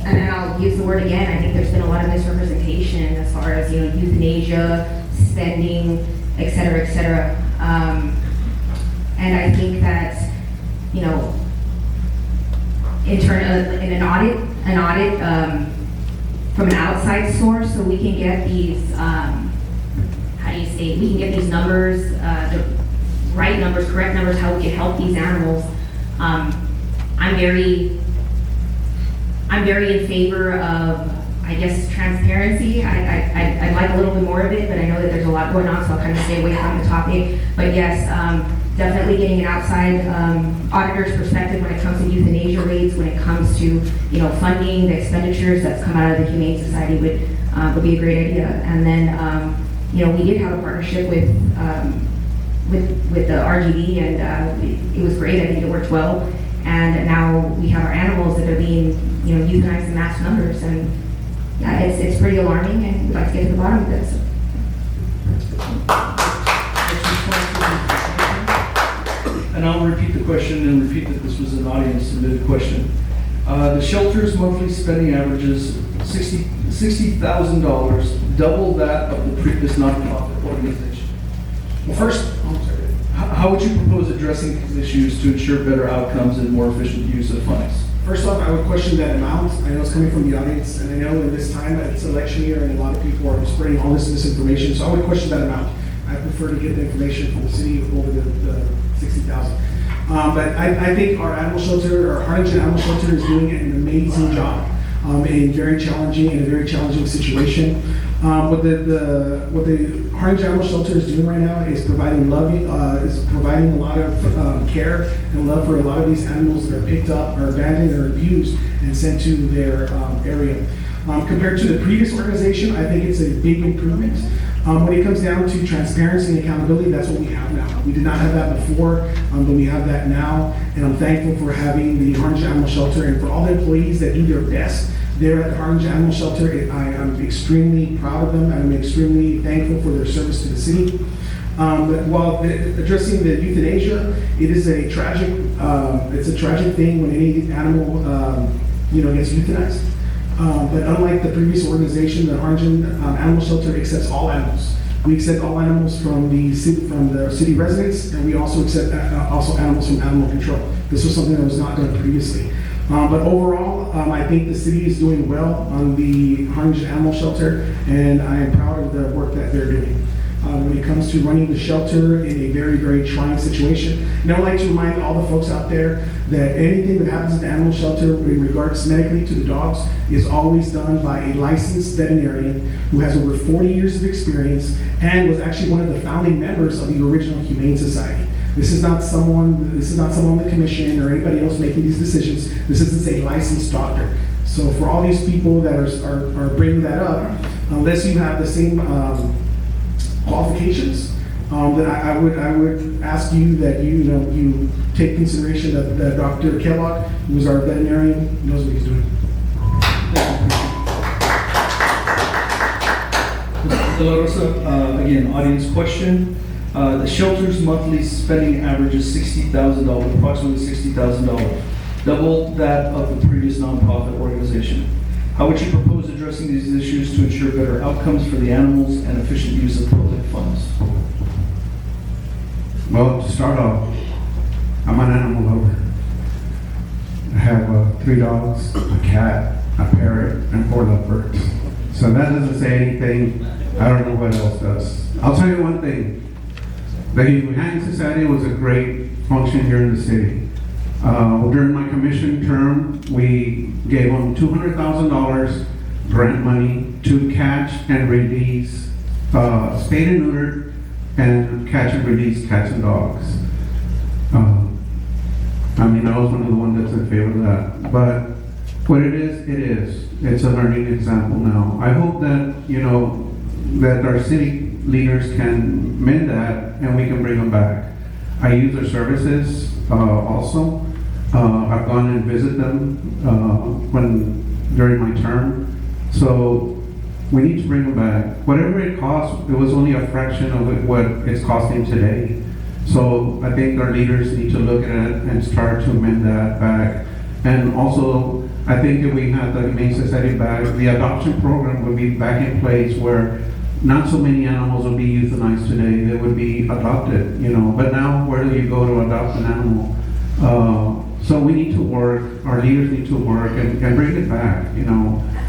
and I'll use the word again, I think there's been a lot of misrepresentation as far as, euthanasia, spending, et cetera, et cetera. And I think that, in an audit from an outside source, so we can get these, we can get these numbers, the right numbers, correct numbers, how we can help these animals. I'm very in favor of, I guess, transparency. I'd like a little bit more of it, but I know that there's a lot going on, so I'll kind of stay away from the topic. But yes, definitely getting an outside auditor's perspective when it comes to euthanasia rates, when it comes to, funding, the expenditures that's come out of the Humane Society would be a great idea. And then, we did have a partnership with the RGD, and it was great. I think it worked well. And now we have our animals that are being, euthanized in mass numbers, and yeah, it's pretty alarming, and we'd like to get to the bottom of this. And I'll repeat the question and repeat that this was an audience submitted question. The shelter's monthly spending averages $60,000, double that of the previous nonprofit organization. Well, first, How would you propose addressing these issues to ensure better outcomes and more efficient use of funds? first off, I would question that amount. I know it's coming from the audience, and I know in this time, it's election year, and a lot of people are spreading all this misinformation, so I would question that amount. I prefer to get the information from the city over the 60,000. But I think our animal shelter, our Harlingen Animal Shelter is doing an amazing job in a very challenging situation. What the Harlingen Animal Shelter is doing right now is providing a lot of care and love for a lot of these animals that are picked up or abandoned or abused and sent to their area. Compared to the previous organization, I think it's a big improvement. When it comes down to transparency and accountability, that's what we have now. We did not have that before, but we have that now. And I'm thankful for having the Harlingen Animal Shelter and for all the employees that do their best there at the Harlingen Animal Shelter. I'm extremely proud of them. I'm extremely thankful for their service to the city. But while addressing the euthanasia, it is a tragic thing when any animal, gets euthanized. But unlike the previous organization, the Harlingen Animal Shelter accepts all animals. We accept all animals from the city residents, and we also accept animals from animal control. This was something that was not done previously. But overall, I think the city is doing well on the Harlingen Animal Shelter, and I am proud of the work that they're doing. When it comes to running the shelter in a very, very trying situation. And I would like to remind all the folks out there that anything that happens at the animal shelter in regards medically to the dogs is always done by a licensed veterinarian who has over 40 years of experience and was actually one of the founding members of the original Humane Society. This is not someone on the commission or anybody else making these decisions. This is a licensed doctor. So for all these people that are bringing that up, unless you have the same qualifications, then I would ask you that you take consideration that Dr. Kellogg, who is our veterinarian, knows what he's doing. Mr. De La Rosa, again, audience question. The shelter's monthly spending average is $60,000, approximately $60,000, double that of the previous nonprofit organization. How would you propose addressing these issues to ensure better outcomes for the animals and efficient use of public funds? Well, to start off, I'm an animal lover. I have 3 dogs, a cat, a parrot, and 4 lovebirds. So that doesn't say anything. I don't know what else does. I'll tell you one thing. The Humane Society was a great function here in the city. During my commission term, we gave them $200,000 grant money to catch and release spayed and neutered and catch and release cats and dogs. I mean, I was one of the ones that's in favor of that. But what it is. It's a learning example now. I hope that, that our city leaders can mend that and we can bring them back. I use their services also. I've gone and visited them during my term. So we need to bring them back. Whatever it costs, it was only a fraction of what it's costing today. So I think our leaders need to look at it and start to mend that back. And also, I think if we have the Humane Society back, the adoption program would be back in place where not so many animals would be euthanized today. They would be adopted, But now, where do you go to adopt an animal? So we need to work, our leaders need to work and bring it back,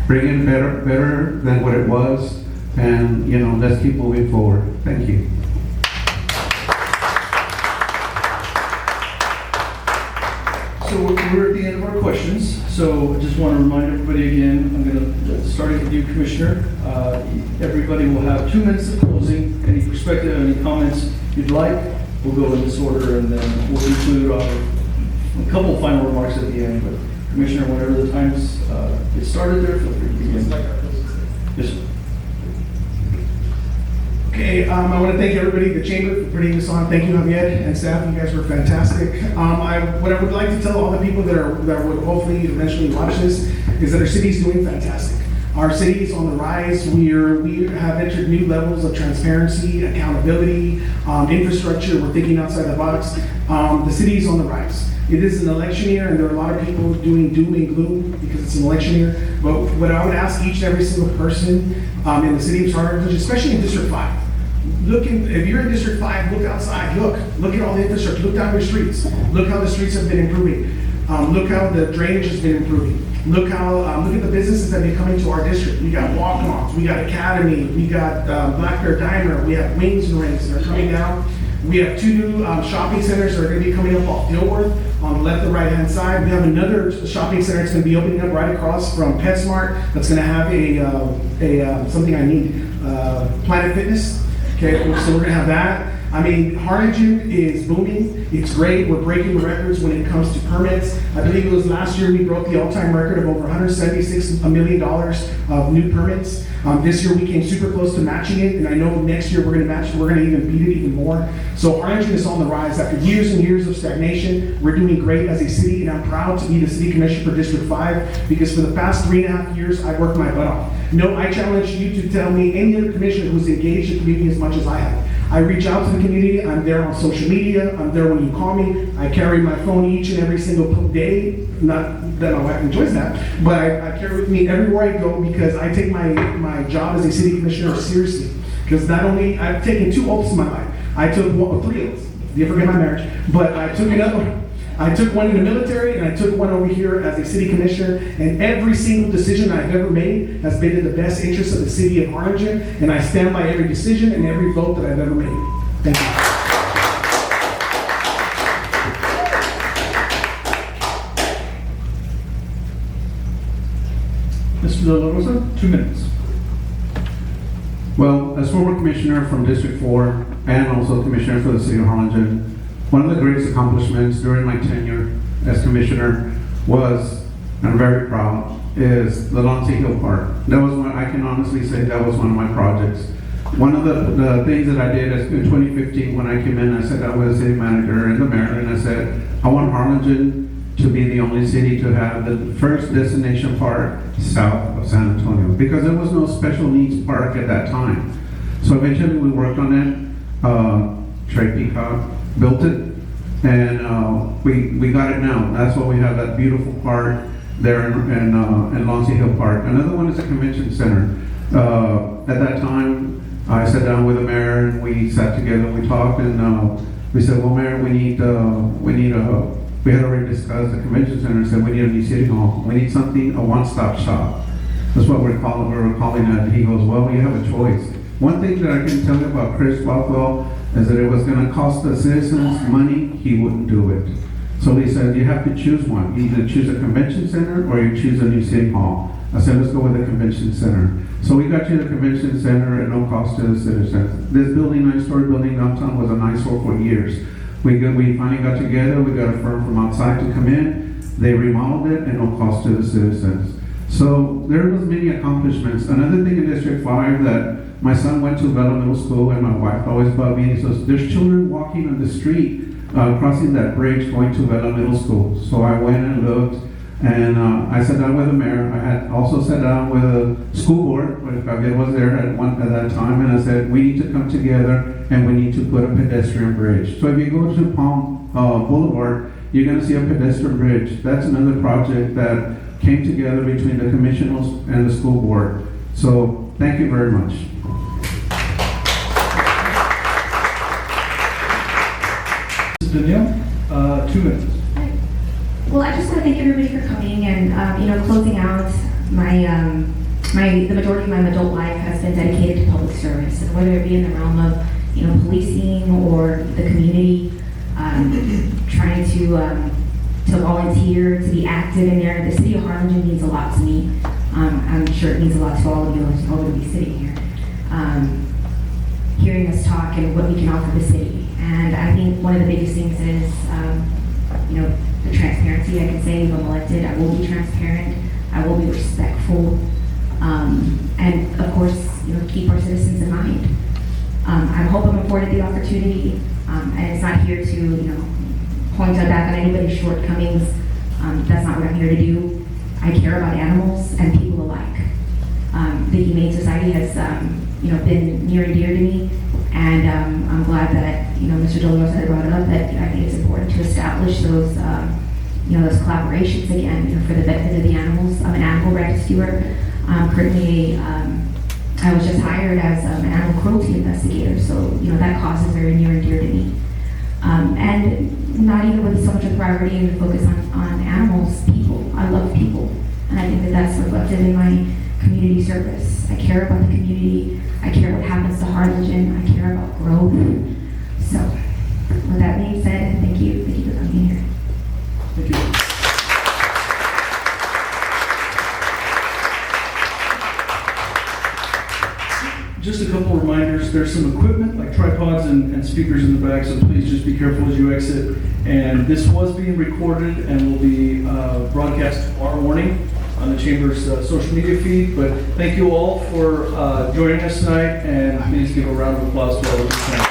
bring it better than what it was, and, let's keep moving forward. Thank you. So we're at the end of our questions. So I just want to remind everybody again, I'm going to start with you, Commissioner. Everybody will have 2 minutes of closing. Any perspective, any comments you'd like, we'll go in this order, and then we'll include a couple of final remarks at the end. But Commissioner, whenever the times get started there, feel free to begin. Yes, sir. Okay, I want to thank everybody, the chamber, for putting this on. Thank you, Javier and staff. You guys were fantastic. What I would like to tell all the people that would hopefully eventually watch this is that our city is doing fantastic. Our city is on the rise. We have entered new levels of transparency, accountability, infrastructure. We're thinking outside the box. The city is on the rise. It is an election year, and there are a lot of people doing doom and gloom because it's an election year. But what I would ask each and every single person in the city of Harlingen, especially in District 5, if you're in District 5, look outside, look at all the infrastructure, look down your streets, look how the streets have been improving, look how the drainage has been improving, look at the businesses that have been coming to our district. We got walk-ons, we got Academy, we got Black Bear Diner, we have Wings and Rings that are coming down. We have 2 new shopping centers that are going to be coming up off Dilworth on the left and right hand side. We have another shopping center that's going to be opening up right across from PetSmart that's going to have a something I need, Planet Fitness. Okay, so we're gonna have that. I mean, Harlingen is booming. It's great. We're breaking records when it comes to permits. I believe it was last year we broke the all-time record of over $176 million of new permits. This year we came super close to matching it, and I know next year we're gonna match it. We're gonna even beat it even more. So Harlingen is on the rise. After years and years of stagnation, we're doing great as a city, and I'm proud to be the city commissioner for District 5 because for the past 3.5 years, I've worked my butt off. No, I challenge you to tell me any other commissioner who's engaged the community as much as I have. I reach out to the community. I'm there on social media. I'm there when you call me. I carry my phone each and every single day. Not that my wife enjoys that, but I carry it with me everywhere I go because I take my job as a city commissioner seriously. Because not only I've taken 2 oaths in my life. I took 3 oaths. You forget my marriage, but I took another one. I took one in the military, and I took one over here as a city commissioner, and every single decision I've ever made has been in the best interest of the city of Harlingen, and I stand by every decision and every vote that I've ever made. Thank you. Mr. De La Rosa, 2 minutes. Well, as former commissioner from District 4 and also commissioner for the city of Harlingen, one of the greatest accomplishments during my tenure as commissioner was, and I'm very proud, is the Lansing Hill Park. That was one, I can honestly say that was one of my projects. One of the things that I did in 2015 when I came in, I said I was city manager and the mayor, and I said, I want Harlingen to be the only city to have the first destination park south of San Antonio, because there was no special needs park at that time. So eventually we worked on it. Trey Peacock built it, and we got it now. That's why we have that beautiful park there in Lansing Hill Park. Another one is a convention center. At that time, I sat down with the mayor and we sat together and we talked, and we said, well, Mayor, we had already discussed the convention center and said we need a new city hall. We need something, a one-stop shop. That's what we were calling it. He goes, well, you have a choice. One thing that I can tell you about Chris Bothwell is that it was going to cost the citizens money. He wouldn't do it. So he said, you have to choose one. You either choose a convention center or you choose a new city hall. I said, let's go with the convention center. So we got to the convention center at no cost to the citizens. This building, 9-story building downtown, was an eyesore for years. We finally got together. We got a firm from outside to come in. They remodeled it at no cost to the citizens. So there was many accomplishments. Another thing in District 5 that my son went to Vela Middle School and my wife always brought me, so there's children walking on the street, crossing that bridge going to Vela Middle School. So I went and looked, and I sat down with the mayor. I had also sat down with the school board, where Javier was there at that time, and I said, we need to come together and we need to put a pedestrian bridge. So if you go to Palm Boulevard, you're going to see a pedestrian bridge. That's another project that came together between the commissioners and the school board. So thank you very much. Danielle, 2 minutes. Well, I just want to thank everybody for coming and, closing out the majority of my adult life has been dedicated to public service, and whether it be in the realm of, policing or the community, trying to volunteer, to be active in there. The city of Harlingen means a lot to me. I'm sure it means a lot to all of you, all to be sitting here, hearing us talk and what we can offer the city. And I think one of the biggest things is, the transparency. I can say if I'm elected, I will be transparent, I will be respectful, and of course, keep our citizens in mind. I hope I'm afforded the opportunity, and it's not here to, point back on anybody's shortcomings. That's not what I'm here to do. I care about animals and people alike. The Humane Society has, been near and dear to me, and I'm glad that, Mr. Dolores had brought it up, that I think it's important to establish those, those collaborations again, for the benefit of the animals. I'm an animal rescuer. Currently, I was just hired as an animal cruelty investigator, so, that cause is very near and dear to me. And not even with so much of priority and focus on animals, people. I love people, and I think that that's reflected in my community service. I care about the community. I care what happens to Harlingen. I care about growth. So, with that being said, thank you for coming here. Thank you. Just a couple reminders. There's some equipment like tripods and speakers in the back, so please just be careful as you exit. And this was being recorded and will be broadcast tomorrow morning on the Chamber's social media feed. But thank you all for joining us tonight, and please give a round of applause to all of us.